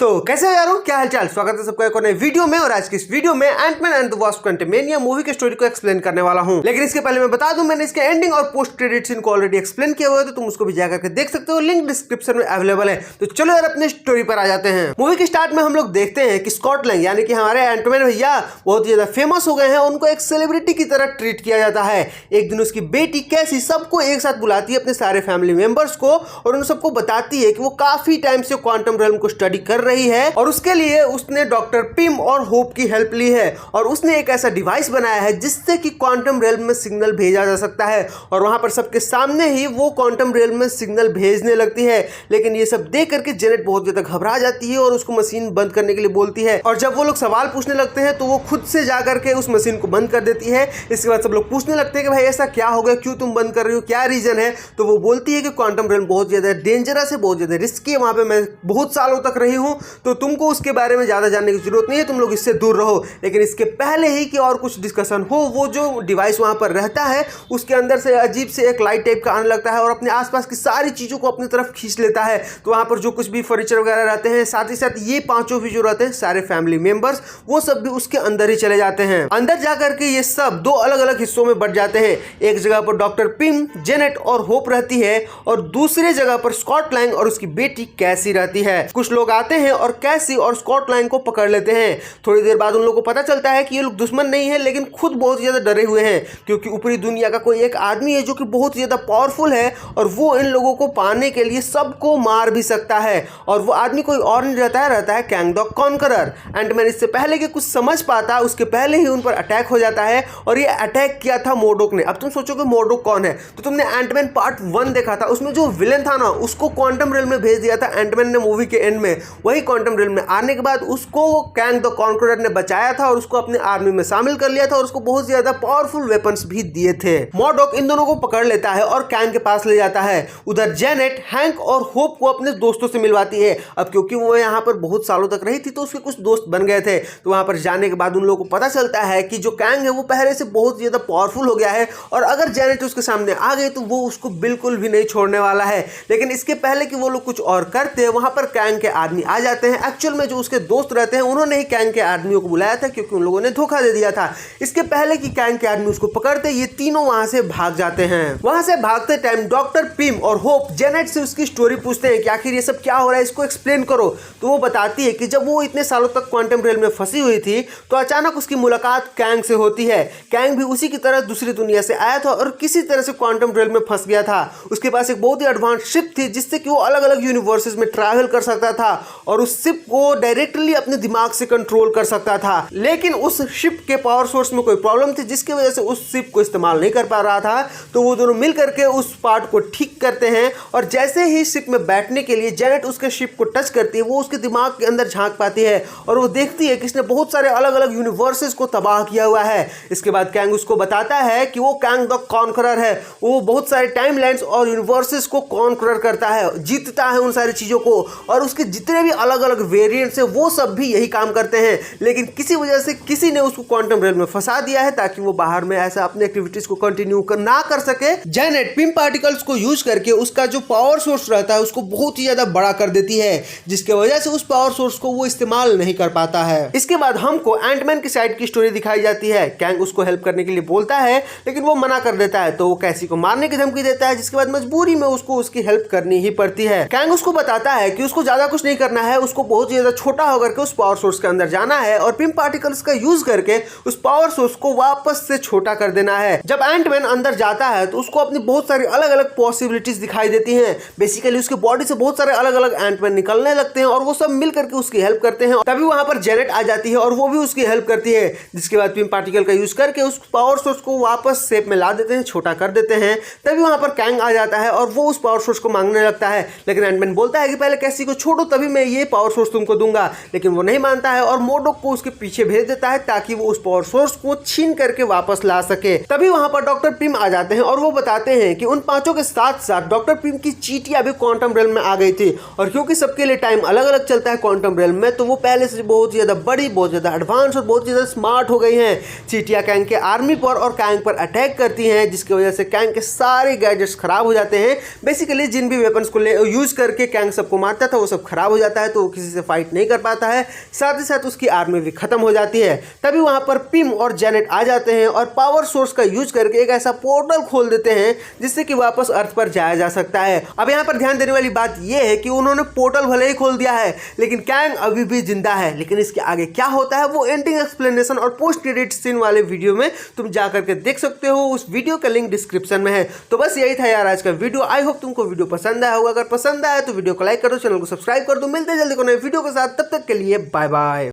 तो कैसे हो यारों, क्या हालचाल। स्वागत है सबका एक और नए वीडियो में। और आज की इस वीडियो में Ant Man and the Wasp Quantumania movie की स्टोरी को एक्सप्लेन करने वाला हूं। लेकिन इसके पहले मैं बता दूं, मैंने इसके एंडिंग और पोस्ट क्रेडिट सीन को ऑलरेडी एक्सप्लेन किया हुआ है, तो तुम उसको भी जाकर के देख सकते हो। लिंक डिस्क्रिप्शन में अवेलेबल है। तो चलो यार अपने स्टोरी पर आ जाते हैं। मूवी के स्टार्ट में हम लोग देखते हैं कि स्कॉट लैंग यानी कि हमारे एंटमैन भैया बहुत ज्यादा फेमस हो गए हैं। उनको एक सेलिब्रिटी की तरह ट्रीट किया जाता है। एक दिन उसकी बेटी कैसी सबको एक साथ बुलाती है, अपने सारे फैमिली मेंबर्स को, और उन सबको बताती है कि वो काफी टाइम से क्वांटम रियल्म को स्टडी कर रही है और उसके लिए उसने डॉक्टर पिम और होप की हेल्प ली है। और उसने एक ऐसा डिवाइस बनाया है जिससे कि क्वांटम रियल्म में सिग्नल भेजा जा सकता है। और वहां पर सबके सामने ही वो क्वांटम रियल्म में सिग्नल भेजने लगती है। लेकिन ये सब देख करके जेनेट बहुत ज्यादा घबरा जाती है और उसको मशीन बंद करने के लिए बोलती है। और जब वो लोग सवाल पूछने लगते हैं तो वो खुद से जाकर के उस मशीन को बंद कर देती है। इसके बाद सब लोग पूछने लगते हैं कि भाई ऐसा क्या हो गया, क्यों तुम बंद कर रही हो, क्या रीजन है। तो वो बोलती है कि क्वांटम रियल्म बहुत ज्यादा डेंजरस है, बहुत ज्यादा रिस्की है, वहां पे मैं बहुत सालों तक रही हूं, तो तुमको उसके बारे में ज्यादा जानने की जरूरत नहीं है, तुम लोग इससे दूर रहो। लेकिन इसके पहले ही कि और कुछ डिस्कशन हो, वो जो डिवाइस वहां पर रहता है उसके अंदर से अजीब से एक लाइट टाइप का आने लगता है और अपने आसपास की सारी चीजों को अपनी तरफ खींच लेता है। तो वहां पर जो कुछ भी फर्नीचर वगैरह रहते हैं, साथ ही साथ ये पांचों भी जो रहते हैं सारे फैमिली मेंबर्स, वो सब भी उसके अंदर ही चले जाते हैं। अंदर जाकर के ये सब दो अलग अलग हिस्सों में बट जाते हैं। एक जगह पर डॉक्टर पिम, जेनेट और होप रहती है और दूसरे जगह पर स्कॉट लैंग और उसकी बेटी कैसी रहती है। कुछ लोग आते हैं और कैसी और स्कॉट लैंग को पकड़ लेते हैं। थोड़ी देर बाद उन लोगों को पता चलता है कि ये लोग दुश्मन नहीं है, लेकिन खुद बहुत ज्यादा डरे हुए हैं, क्योंकि ऊपरी दुनिया का कोई एक आदमी है जो कि बहुत ज्यादा पावरफुल है और वो इन लोगों को पाने के लिए सबको मार भी सकता है। और वो आदमी कोई और नहीं रहता है कैंग द कॉन्करर। एंटमैन इससे पहले कि कुछ समझ पाता, उसके पहले ही उन पर अटैक हो जाता है। और ये अटैक किया था मोडोक ने। अब तुम सोचोगे मोडोक कौन है, तो तुमने एंटमैन पार्ट 1 देखा था, उसमें जो विलेन था ना, उसको क्वांटम रियल्म में भेज दिया था एंटमैन ने मूवी के एंड में। वही क्वांटम रियल्म में आने के बाद उसको कैंग द कॉन्करर ने बचाया था और उसको अपने आर्मी में शामिल कर लिया था और उसको बहुत ज्यादा पावरफुल वेपन्स भी दिए थे। मॉडॉक इन दोनों को पकड़ लेता है और कैंग के पास ले जाता है। उधर जेनेट हैंक और होप को अपने दोस्तों से मिलवाती है। अब क्योंकि वो यहाँ पर बहुत सालों तक रही थी तो उसके कुछ दोस्त बन गए थे। तो वहां पर जाने के बाद उन लोगों को पता चलता है कि जो कैंग है वो पहले से बहुत ज्यादा पावरफुल हो गया है और अगर जेनेट उसके सामने आ गई तो वो उसको बिल्कुल भी नहीं छोड़ने वाला है। लेकिन इसके पहले कि वो लोग कुछ और करते हैं, वहां पर कैंग के आदमी आ जाते हैं। एक्चुअल में जो उसके दोस्त रहते हैं उन्होंने ही कैंग के आदमियों को बुलाया था, क्योंकि उन लोगों ने धोखा दे दिया था। इसके पहले कि कैंग के आदमी उसको पकड़ते, ये तीनों वहां से भाग जाते हैं। वहां से भागते टाइम डॉक्टर पिम और होप जेनेट से उसकी स्टोरी पूछते हैं कि आखिर ये सब क्या हो रहा है, इसको एक्सप्लेन करो। तो वो बताती है कि जब वो इतने सालों तक क्वांटम रियल्म में फंसी हुई थी तो अचानक उसकी मुलाकात कैंग से होती है। कैंग भी उसी की तरह दूसरी दुनिया से आया था और किसी तरह से क्वांटम रियल्म में फंस गया था। उसके पास एक बहुत ही एडवांस शिप थी जिससे कि वो अलग अलग यूनिवर्सेस में ट्रैवल कर सकता था और उस शिप को डायरेक्टली अपने दिमाग से कंट्रोल कर सकता था। लेकिन उस शिप के पावर सोर्स में कोई प्रॉब्लम थी जिसकी वजह से उस शिप को इस्तेमाल नहीं कर पा रहा था। तो वो दोनों मिल करके उस पार्ट को ठीक करते हैं और जैसे ही शिप में बैठने के लिए जेनेट उसके शिप को टच करती है, वो उसके दिमाग के अंदर झांक पाती है और वो देखती है कि इसने बहुत सारे अलग अलग यूनिवर्सेस को तबाह किया हुआ है। इसके बाद कैंग उसको बताता है कि वो कैंग द कॉन्करर है, वो बहुत सारे टाइमलाइंस और यूनिवर्सेस को कॉन्करर करता है, जीतता है उन सारी चीजों को। और उसके जितने भी अलग अलग वेरिएंट्स हैं वो सब भी यही काम करते हैं। लेकिन किसी वजह से किसी ने उसको क्वांटम रियल्म में फंसा दिया है ताकि वो बाहर में ऐसा अपनी एक्टिविटीज को कंटिन्यू ना कर सके। जेनेट पिम पार्टिकल्स को यूज करके उसका जो पावर सोर्स रहता है उसको बहुत ही ज्यादा बड़ा कर देती है, जिसके वजह से उस पावर सोर्स को वो इस्तेमाल नहीं कर पाता है। इसके बाद हमको एंटमैन की साइड की स्टोरी दिखाई जाती है। कैंग उसको हेल्प करने के लिए बोलता है लेकिन वो मना कर देता है, तो वो कैसी को मारने की धमकी देता है, जिसके बाद मजबूरी में उसको उसकी हेल्प करनी ही पड़ती है। कैंग उसको बताता है कि उसको ज्यादा कुछ नहीं करना है, उसको बहुत ज्यादा छोटा होकर के उस पावर सोर्स के अंदर जाना है और पिम पार्टिकल्स का यूज करके उस पावर सोर्स को वापस से छोटा कर देना है। जब एंटमैन अंदर जाता है तो उसको अपनी बहुत सारी अलग अलग पॉसिबिलिटीज दिखाई देती हैं। बेसिकली उसके बॉडी से बहुत सारे अलग अलग एंटमैन निकलने लगते हैं और वो सब मिल करके उसकी हेल्प करते हैं। तभी वहां पर जेनेट आ जाती है और वो भी उसकी हेल्प करती है, जिसके बाद पिम पार्टिकल का यूज करके उस पावर सोर्स को वापस शेप में ला देते हैं, छोटा कर देते हैं। तभी वहां पर कैंग आ जाता है और वो उस पावर सोर्स को मांगने लगता है। लेकिन एंटमैन बोलता है कि पहले कैसी को छोड़ो तभी मैं ये पावर सोर्स तुमको दूंगा। लेकिन वो नहीं मानता है और मोडोक को उसके पीछे भेज देता है ताकि वो उस पावर सोर्स को छीन करके वापस ला सके। तभी वहां पर डॉक्टर पिम आ जाते हैं और वो बताते हैं कि उन पांचों के साथ साथ डॉक्टर पिम की चीटियां भी क्वांटम रियल्म में आ गई थी। और क्योंकि सबके लिए टाइम अलग अलग चलता है क्वांटम रियल्म में, तो वो पहले से बहुत ज्यादा बड़ी, बहुत ज्यादा एडवांस और बहुत ज्यादा स्मार्ट हो गई हैं। चीटियां कैंग के आर्मी पर और कैंग पर अटैक करती हैं, जिसकी वजह से कैंग के सारे गैजेट्स खराब हो जाते हैं। बेसिकली जिन भी वेपन्स को यूज करके कैंग सबको मारता था वो सब खराब हो जाता है। तो वो किसी से फाइट नहीं कर पाता है, साथ ही साथ उसकी आर्मी भी खत्म हो जाती है। तभी वहां पर पिम और जेनेट आ जाते हैं और पावर सोर्स का यूज करके एक ऐसा पोर्टल खोल देते हैं जिससे कि वापस अर्थ पर जाया जा सकता है। अब यहाँ पर ध्यान देने वाली बात यह है कि उन्होंने पोर्टल भले ही खोल दिया है लेकिन कैंग अभी भी जिंदा है। लेकिन इसके आगे क्या होता है वो एंडिंग एक्सप्लेनेशन और पोस्ट क्रेडिट सीन वाले वीडियो में तुम जाकर के देख सकते हो। उस वीडियो का लिंक डिस्क्रिप्शन में है। तो बस यही था यार आज का वीडियो। आई होप तुमको वीडियो पसंद आया होगा। अगर पसंद आया तो वीडियो को लाइक करो, चैनल को सब्सक्राइब कर दो। मिलते हैं जल्दी को नए वीडियो के साथ, तब तक के लिए बाय बाय।